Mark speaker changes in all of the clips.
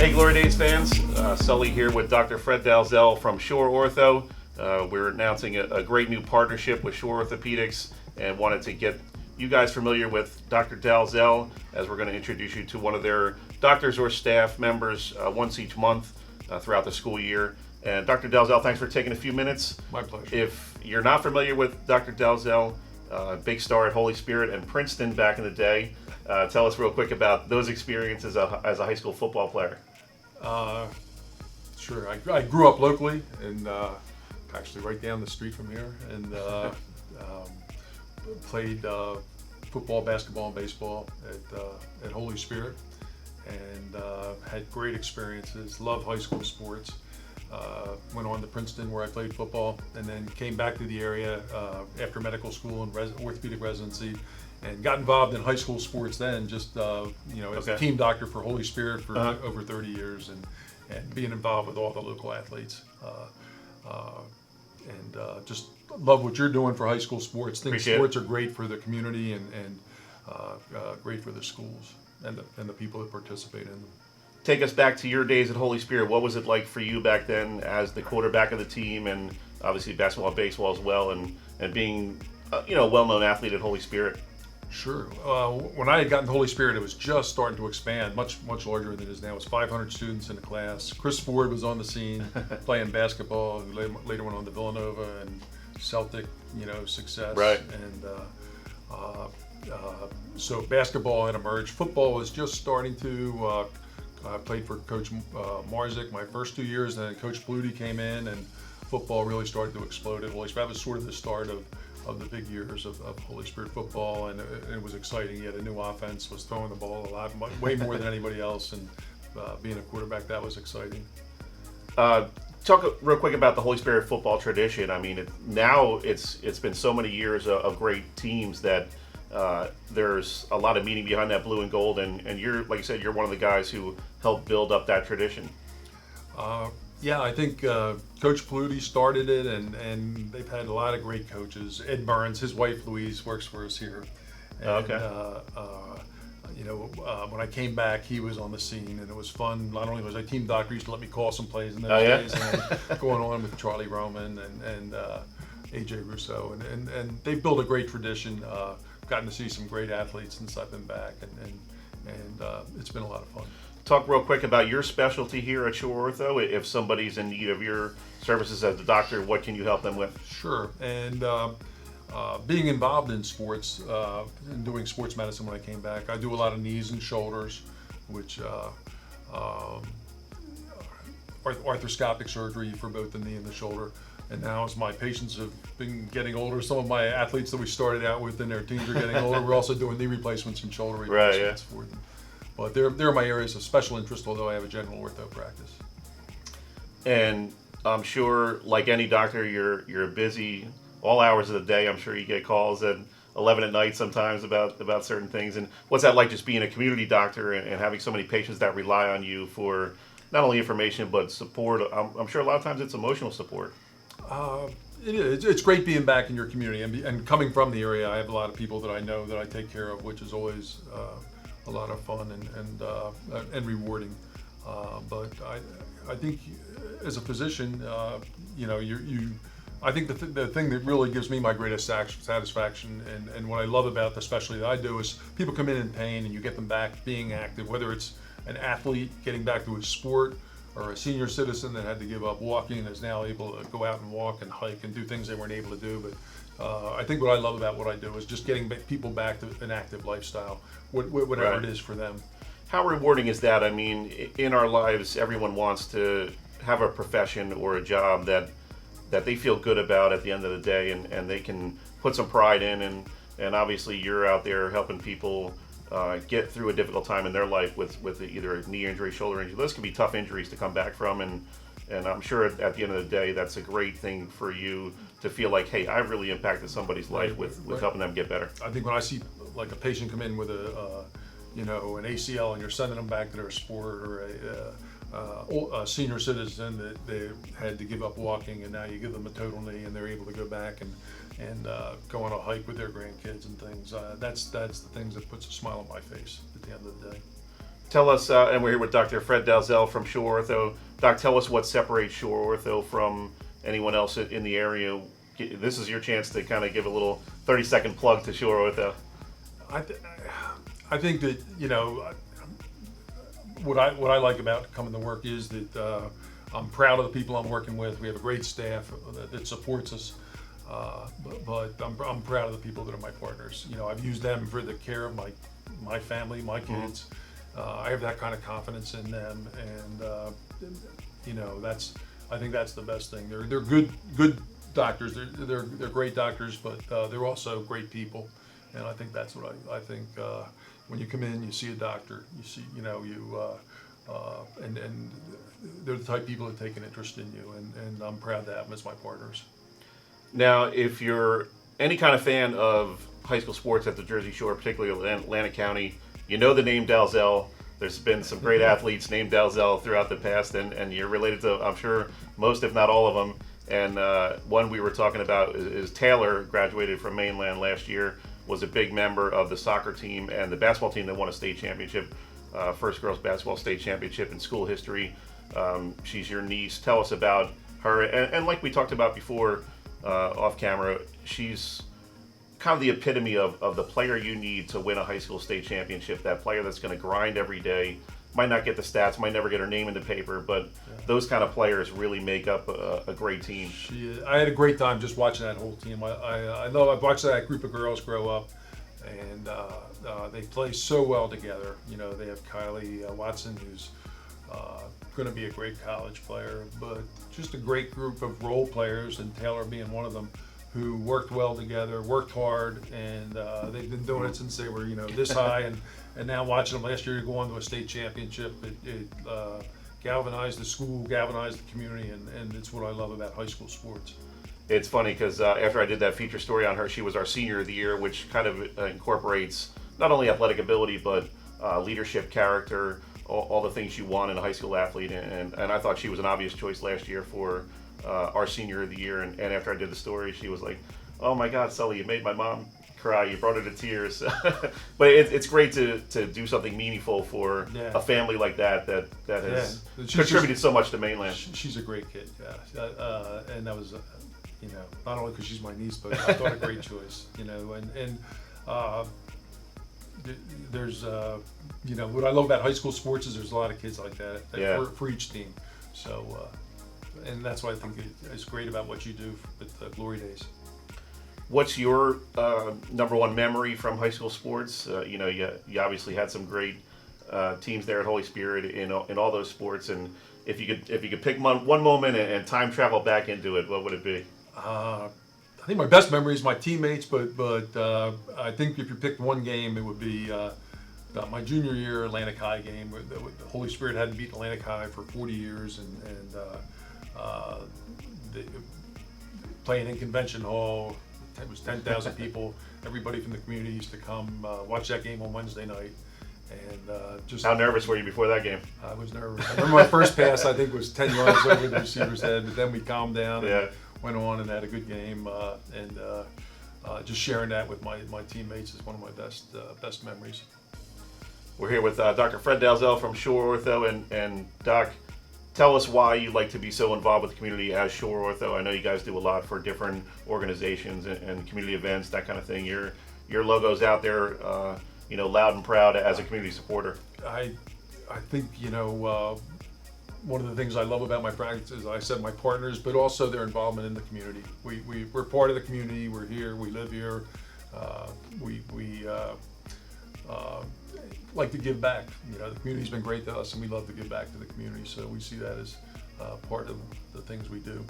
Speaker 1: Hey, Glory Days fans, Sully here with Dr. Fred Dalzell from Shore Ortho. We're announcing a great new partnership with Shore Orthopedics and wanted to get you guys familiar with Dr. Dalzell as we're going to introduce you to one of their doctors or staff members once each month throughout the school year. And Dr. Dalzell, thanks for taking a few minutes.
Speaker 2: My pleasure.
Speaker 1: If you're not familiar with Dr. Dalzell, big star at Holy Spirit and Princeton back in the day, tell us real quick about those experiences as a high school football player.
Speaker 2: Sure. I grew up locally and actually right down the street from here, and played football, basketball, and baseball at Holy Spirit, and had great experiences. Loved high school sports. Went on to Princeton where I played football, and then came back to the area after medical school and orthopedic residency, and got involved in high school sports then, just as a team doctor for Holy Spirit for over 30 years, and being involved with all the local athletes. Just love what you're doing for high school sports. Think
Speaker 1: Appreciate
Speaker 2: sports are great for the community and great for the schools and the people that participate in them.
Speaker 1: Take us back to your days at Holy Spirit. What was it like for you back then as the quarterback of the team, and obviously basketball and baseball as well, and being a well-known athlete at Holy Spirit?
Speaker 2: Sure. When I had gotten to Holy Spirit, it was just starting to expand, much larger than it is now. It was 500 students in the class. Chris Ford was on the scene playing basketball. Who later went on to Villanova and Celtic, success.
Speaker 1: Right.
Speaker 2: And so basketball had emerged. Football was just starting to. I played for Coach Marzik my first 2 years, and then Coach Pluty came in, and football really started to explode at Holy Spirit. That was sort of the start of the big years of Holy Spirit football, and it was exciting. He had a new offense, was throwing the ball a lot, way more than anybody else, and being a quarterback, that was exciting.
Speaker 1: Talk real quick about the Holy Spirit football tradition. I mean, now it's been so many years of great teams that there's a lot of meaning behind that blue and gold, and you're, like you said, you're one of the guys who helped build up that tradition.
Speaker 2: Yeah, I think Coach Pluty started it, and they've had a lot of great coaches. Ed Burns, his wife Louise, works for us here. And,
Speaker 1: okay.
Speaker 2: When I came back, he was on the scene, and it was fun. Not only was I team doctor, he used to let me call some plays in those days, and going on with Charlie Roman and AJ Russo, and they've built a great tradition. Gotten to see some great athletes since I've been back, and it's been a lot of fun.
Speaker 1: Talk real quick about your specialty here at Shore Ortho. If somebody's in need of your services as a doctor, what can you help them with?
Speaker 2: Sure, and being involved in sports and doing sports medicine when I came back, I do a lot of knees and shoulders, which arthroscopic surgery for both the knee and the shoulder. And now, as my patients have been getting older, some of my athletes that we started out with in their teens are getting older. We're also doing knee replacements and shoulder replacements for them. But they're my areas of special interest, although I have a general ortho practice.
Speaker 1: And I'm sure, like any doctor, you're busy all hours of the day. I'm sure you get calls at 11 at night sometimes about certain things. And what's that like, just being a community doctor and having so many patients that rely on you for not only information but support? I'm sure a lot of times it's emotional support.
Speaker 2: It is. It's great being back in your community, and coming from the area, I have a lot of people that I know that I take care of, which is always a lot of fun and rewarding. But I think as a physician, I think the thing that really gives me my greatest satisfaction and what I love about the specialty that I do is people come in pain and you get them back being active, whether it's an athlete getting back to his sport, or a senior citizen that had to give up walking and is now able to go out and walk and hike and do things they weren't able to do. But I think what I love about what I do is just getting people back to an active lifestyle, whatever it is for them.
Speaker 1: How rewarding is that? I mean, in our lives, everyone wants to have a profession or a job that they feel good about at the end of the day, and they can put some pride in, and obviously you're out there helping people get through a difficult time in their life with either a knee injury, shoulder injury. Those can be tough injuries to come back from, and I'm sure at the end of the day, that's a great thing for you to feel like, hey, I've really impacted somebody's life with helping them get better.
Speaker 2: I think when I see like a patient come in with an ACL and you're sending them back to their sport, or a senior citizen that they had to give up walking, and now you give them a total knee and they're able to go back and go on a hike with their grandkids and things. That's the things that puts a smile on my face at the end of the day.
Speaker 1: Tell us, and we're here with Dr. Fred Dalzell from Shore Ortho. Doc, tell us what separates Shore Ortho from anyone else in the area. This is your chance to kind of give a little 30-second plug to Shore Ortho.
Speaker 2: I think that, you know, what I like about coming to work is that I'm proud of the people I'm working with. We have a great staff that supports us, but I'm proud of the people that are my partners. You know, I've used them for the care of my family, my kids. I have that kind of confidence in them, and you know, I think that's the best thing. They're good doctors. They're great doctors, but they're also great people, and I think that's what I think. When you come in, you see a doctor. You see, you know, and they're the type of people that take an interest in you, and I'm proud to have them as my partners.
Speaker 1: Now, if you're any kind of fan of high school sports at the Jersey Shore, particularly Atlantic County, you know the name Dalzell. There's been some great athletes named Dalzell throughout the past, and you're related to, I'm sure, most, if not all of them. And one we were talking about is Taylor, graduated from Mainland last year, was a big member of the soccer team and the basketball team that won a state championship, first girls basketball state championship in school history. She's your niece. Tell us about her. And like we talked about before off camera, she's kind of the epitome of the player you need to win a high school state championship. That player that's going to grind every day, might not get the stats, might never get her name in the paper, but those kind of players really make up a great team.
Speaker 2: I had a great time just watching that whole team. I know I've watched that group of girls grow up, and they play so well together. You know, they have Kylie Watson, who's going to be a great college player, but just a great group of role players, and Taylor being one of them, who worked well together, worked hard, and they've been doing it since they were, you know, this high, and now watching them last year go on to a state championship, it galvanized the school, galvanized the community, and it's what I love about high school sports.
Speaker 1: It's funny because after I did that feature story on her, she was our senior of the year, which kind of incorporates not only athletic ability, but leadership, character, all the things you want in a high school athlete, and I thought she was an obvious choice last year for our senior of the year, and after I did the story, she was like, "Oh my God, Sully, you made my mom cry. You brought her to tears." But it's great to do something meaningful for a family like that has contributed so much to Mainland.
Speaker 2: She's a great kid, and that was, you know, not only because she's my niece, but I thought a great choice, you know, and there's, you know, what I love about high school sports is there's a lot of kids like that for each team, so. And that's what I think is great about what you do with Glory Days.
Speaker 1: What's your number one memory from high school sports? You know, you obviously had some great teams there at Holy Spirit in all those sports. And if you could pick one moment and time travel back into it, what would it be?
Speaker 2: I think my best memory is my teammates, but I think if you picked one game, it would be my junior year Atlantic High game, where the Holy Spirit hadn't beaten Atlantic High for 40 years, and playing in Convention Hall. It was 10,000 people. Everybody from the community used to come watch that game on Wednesday night. And just
Speaker 1: how nervous were you before that game?
Speaker 2: I was nervous. I remember my first pass, I think, was 10 yards over the receiver's head, but then we calmed down and went on and had a good game. And just sharing that with my teammates is one of my best memories.
Speaker 1: We're here with Dr. Fred Dalzell from Shore Ortho, and Doc, tell us why you like to be so involved with the community as Shore Ortho. I know you guys do a lot for different organizations and community events, that kind of thing. Your logo's out there, you know, loud and proud as a community supporter.
Speaker 2: I think, you know, one of the things I love about my practice is, I said, my partners, but also their involvement in the community. We're part of the community. We're here. We live here. We like to give back. You know, the community's been great to us, and we love to give back to the community. So we see that as part of the things we do.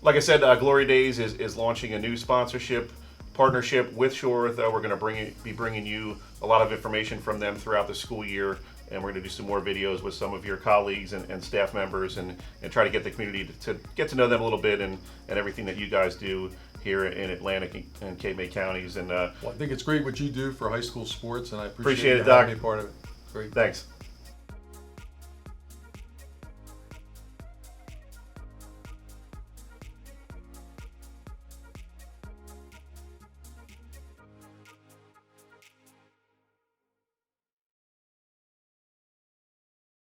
Speaker 1: Like I said, Glory Days is launching a new sponsorship partnership with Shore Ortho. We're going to be bringing you a lot of information from them throughout the school year, and we're going to do some more videos with some of your colleagues and staff members, and try to get the community to get to know them a little bit, and everything that you guys do here in Atlantic and Cape May counties. And
Speaker 2: well, I think it's great what you do for high school sports, and I
Speaker 1: appreciate it,
Speaker 2: having
Speaker 1: Doc.
Speaker 2: me a part of it. Great.
Speaker 1: Thanks.